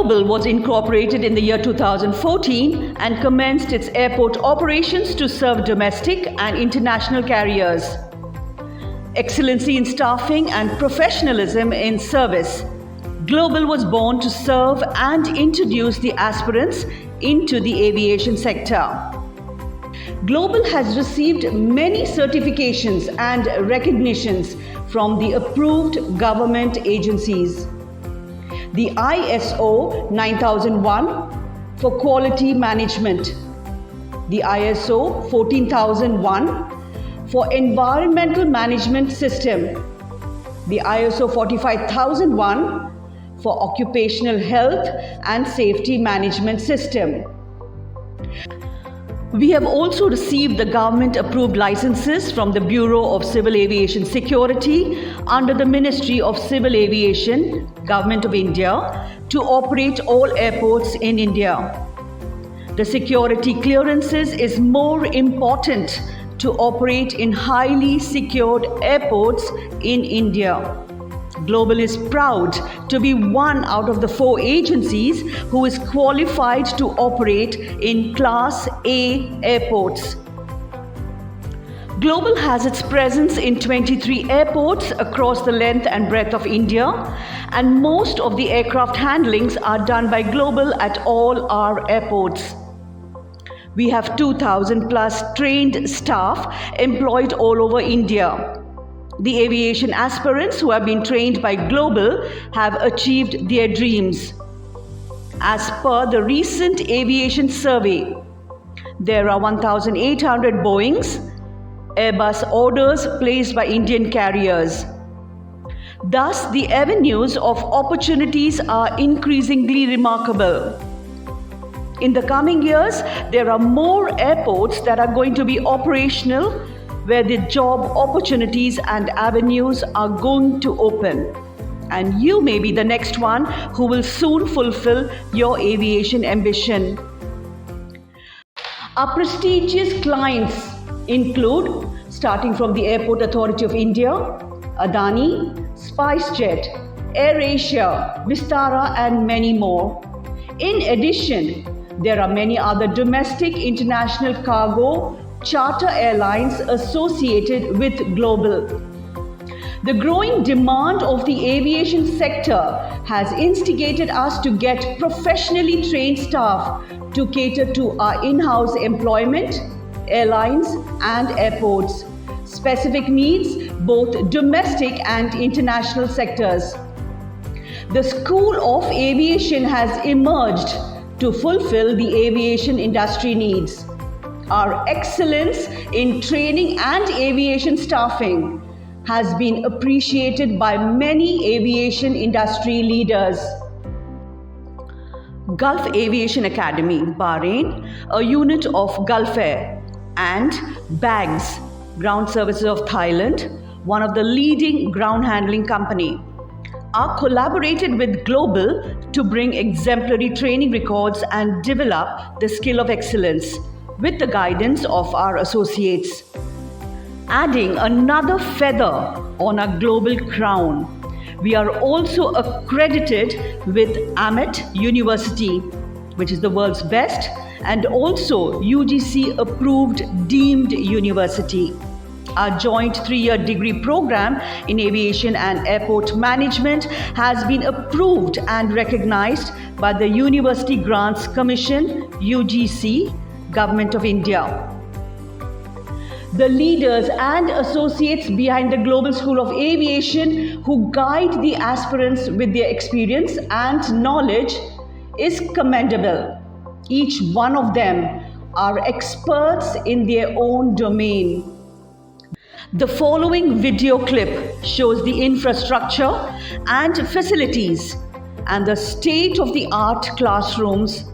Global was incorporated in the year 2014 and commenced its airport operations to serve domestic and international carriers. Excellency in staffing and professionalism in service, Global was born to serve and introduce the aspirants into the aviation sector. Global has received many certifications and recognitions from the approved government agencies. The ISO 9001 for quality management, the ISO 14001 for environmental management system, the ISO 45001 for occupational health and safety management system. We have also received the government-approved licenses from the Bureau of Civil Aviation Security under the Ministry of Civil Aviation, Government of India, to operate all airports in India. The security clearances is more important to operate in highly secured airports in India. Global is proud to be one out of the 4 agencies who is qualified to operate in Class A airports. Global has its presence in 23 airports across the length and breadth of India, and most of the aircraft handlings are done by Global at all our airports. We have 2,000 plus trained staff employed all over India. The aviation aspirants who have been trained by Global have achieved their dreams. As per the recent aviation survey, there are 1,800 Boeings, Airbus orders placed by Indian carriers. Thus, the avenues of opportunities are increasingly remarkable. In the coming years, there are more airports that are going to be operational, where the job opportunities and avenues are going to open. And you may be the next one who will soon fulfill your aviation ambition. Our prestigious clients include, starting from the Airport Authority of India, Adani, SpiceJet, AirAsia, Vistara, and many more. In addition, there are many other domestic, international cargo, charter airlines associated with Global. The growing demand of the aviation sector has instigated us to get professionally trained staff to cater to our in-house employment, airlines, and airports, specific needs, both domestic and international sectors. The School of Aviation has emerged to fulfill the aviation industry needs. Our excellence in training and aviation staffing has been appreciated by many aviation industry leaders. Gulf Aviation Academy, Bahrain, a unit of Gulf Air, and BAGS, Ground Services of Thailand, one of the leading ground handling company, are collaborated with Global to bring exemplary training records and develop the skill of excellence with the guidance of our associates. Adding another feather on our global crown, we are also accredited with AMET University, which is the world's best, and also UGC approved deemed university. Our joint 3-year degree program in aviation and airport management has been approved and recognized by the University Grants Commission, UGC, Government of India. The leaders and associates behind the Global School of Aviation who guide the aspirants with their experience and knowledge is commendable. Each one of them are experts in their own domain. The following video clip shows the infrastructure and facilities and the state-of-the-art classrooms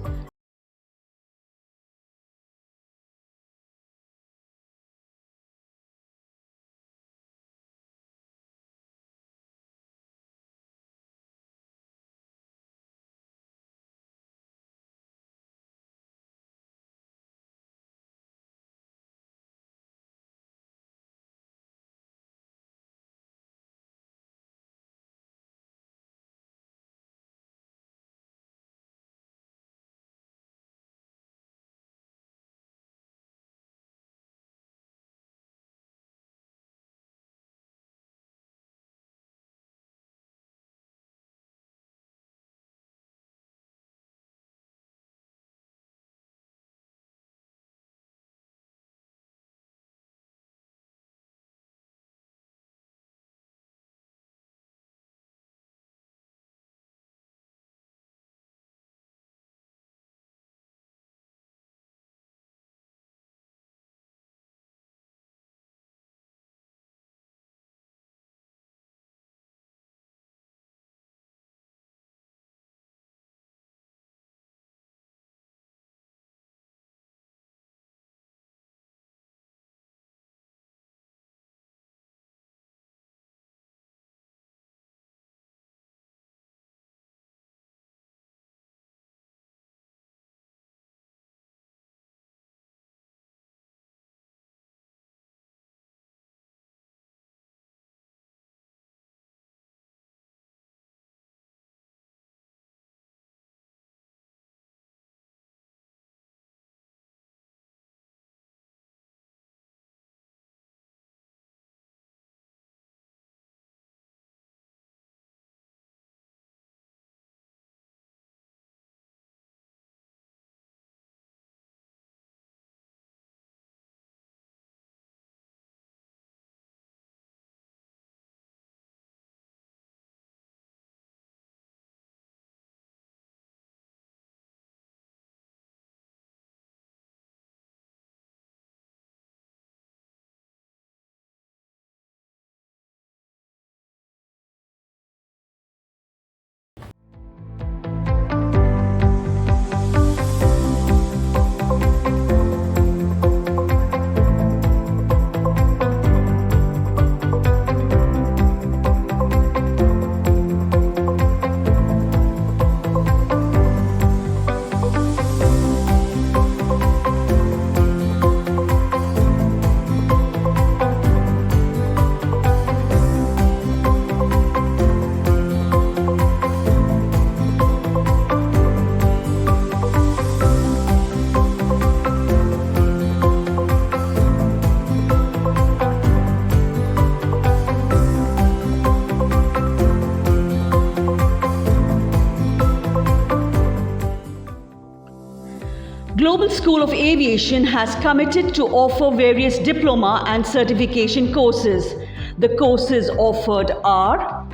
Global School of Aviation has committed to offer various diploma and certification courses. The courses offered are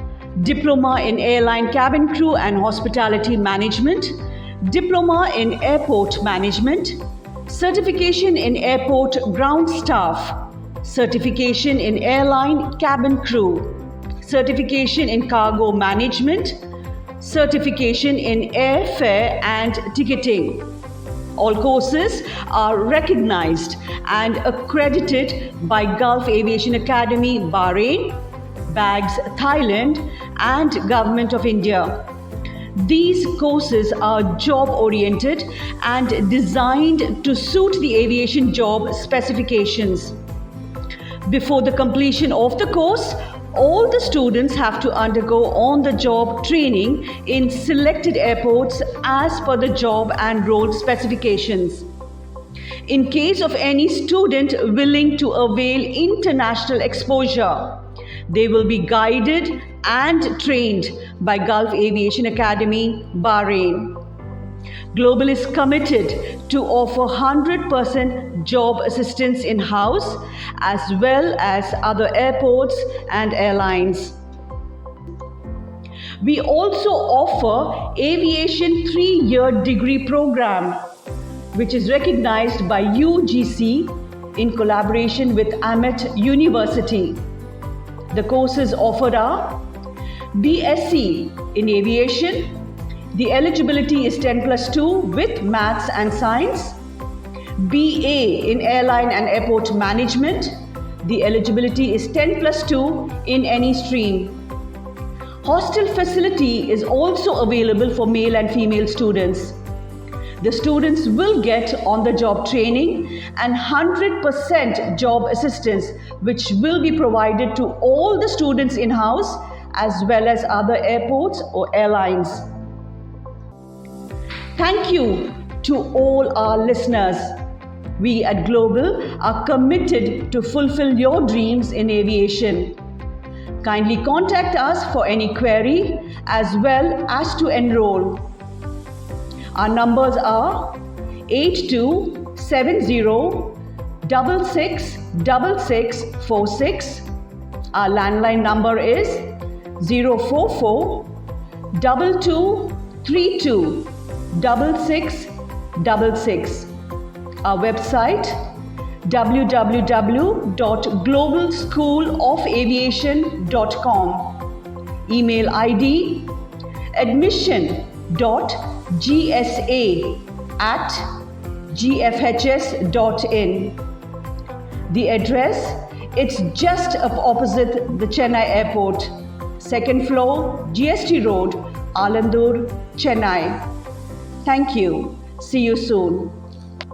Diploma in Airline Cabin Crew and Hospitality Management, Diploma in Airport Management, Certification in Airport Ground Staff, Certification in Airline Cabin Crew, Certification in Cargo Management, Certification in Airfare and Ticketing. All courses are recognized and accredited by Gulf Aviation Academy, Bahrain, BAGS, Thailand, and Government of India. These courses are job-oriented and designed to suit the aviation job specifications. Before the completion of the course, all the students have to undergo on-the-job training in selected airports as per the job and role specifications. In case of any student willing to avail international exposure, they will be guided and trained by Gulf Aviation Academy, Bahrain. Global is committed to offer 100% job assistance in-house as well as other airports and airlines. We also offer Aviation 3-year degree program, which is recognized by UGC in collaboration with Amet University. The courses offered are BSc in Aviation. The eligibility is 10+2 with Maths and Science. BA in Airline and Airport Management. The eligibility is 10+2 in any stream. Hostel facility is also available for male and female students. The students will get on-the-job training and 100% job assistance, which will be provided to all the students in-house as well as other airports or airlines. Thank you to all our listeners. We at Global are committed to fulfill your dreams in aviation. Kindly contact us for any query as well as to enroll. Our numbers are 8270666646. Our landline number is 044 2232 6666. Our website www.globalschoolofaviation.com. Email ID admission.gsa@gfhs.in. The address, it's just opposite the Chennai Airport, second floor, GST Road, Alandur, Chennai. Thank you. See you soon.